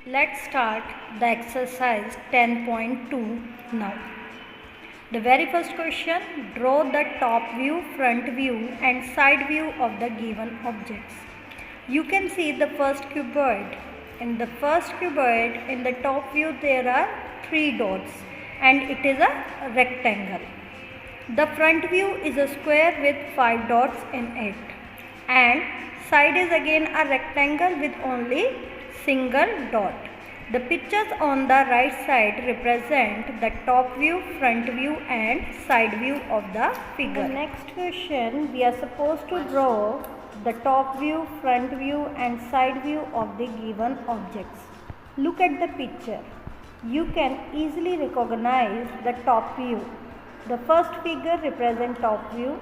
Let's start the exercise 10.2 now. The very first question, draw the top view, front view and side view of the given objects. You can see the first cuboid. In the first cuboid, in the top view there are 3 dots and it is a rectangle. The front view is a square with 5 dots in it and side is again a rectangle with only single dot. The pictures on the right side represent the top view, front view and side view of the figure. The next question, we are supposed to draw the top view, front view and side view of the given objects. Look at the picture. You can easily recognize the top view. The first figure represents top view.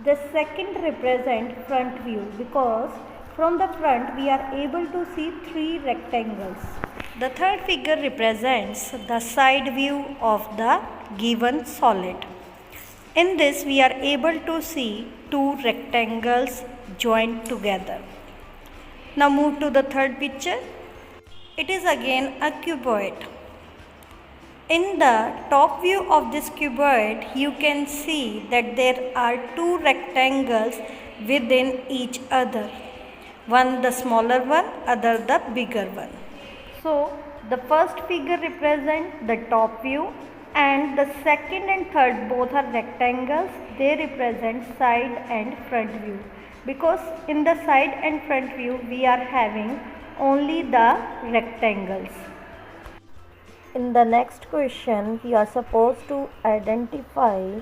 The second represents front view because from the front we are able to see 3 rectangles. The third figure represents the side view of the given solid. In this we are able to see 2 rectangles joined together. Now move to the third picture. It is again a cuboid. In the top view of this cuboid, you can see that there are 2 rectangles within each other. One the smaller one, other the bigger one. So, the first figure represents the top view and the second and third both are rectangles. They represent side and front view. Because in the side and front view, we are having only the rectangles. In the next question, we are supposed to identify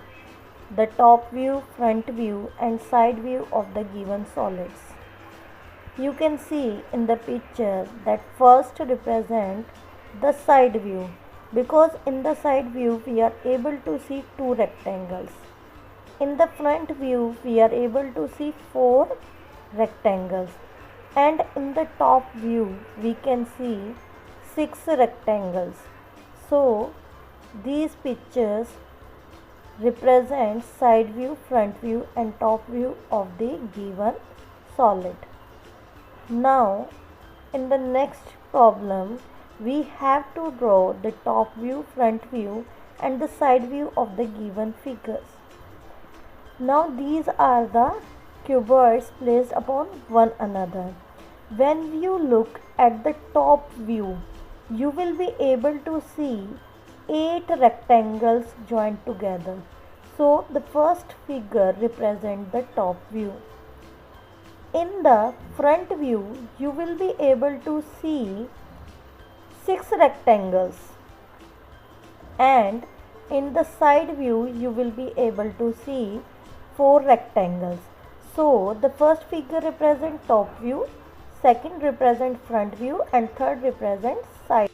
the top view, front view and side view of the given solids. You can see in the picture that first represent the side view because in the side view we are able to see 2 rectangles. In the front view we are able to see 4 rectangles and in the top view we can see 6 rectangles. So, these pictures represent side view, front view and top view of the given solid. Now, in the next problem, we have to draw the top view, front view and the side view of the given figures. Now, these are the cuboids placed upon one another. When you look at the top view, you will be able to see 8 rectangles joined together. So, the first figure represents the top view. In the front view, you will be able to see 6 rectangles. And in the side view, you will be able to see 4 rectangles. So, the first figure represents top view, second represents front view and third represents side.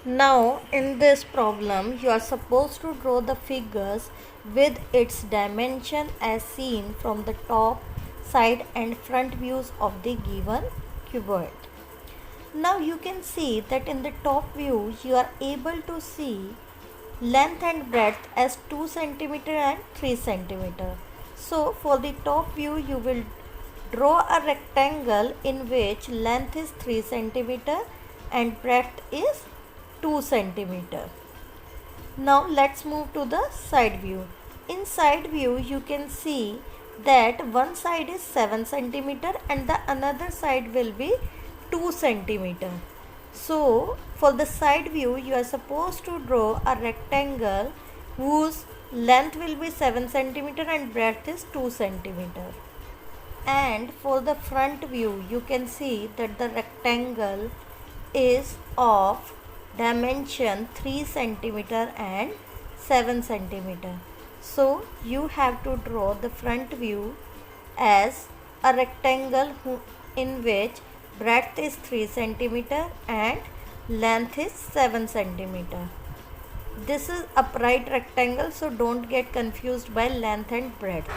Now in this problem you are supposed to draw the figures with its dimension as seen from the top, side and front views of the given cuboid. Now you can see that in the top view you are able to see length and breadth as 2 cm and 3 cm. So for the top view you will draw a rectangle in which length is 3 cm and breadth is 2 cm. Now let's move to the side view. In side view you can see that one side is 7 cm and the another side will be 2 cm. So for the side view you are supposed to draw a rectangle whose length will be 7 cm and breadth is 2 cm. And for the front view you can see that the rectangle is of dimension 3 cm and 7 cm. So you have to draw the front view as a rectangle in which breadth is 3 cm and length is 7 cm. This is upright rectangle, so don't get confused by length and breadth.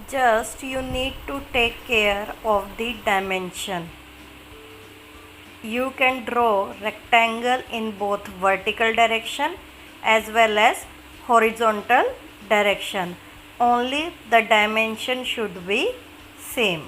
Just you need to take care of the dimension. You can draw rectangle in both vertical direction as well as horizontal direction. Only the dimension should be same.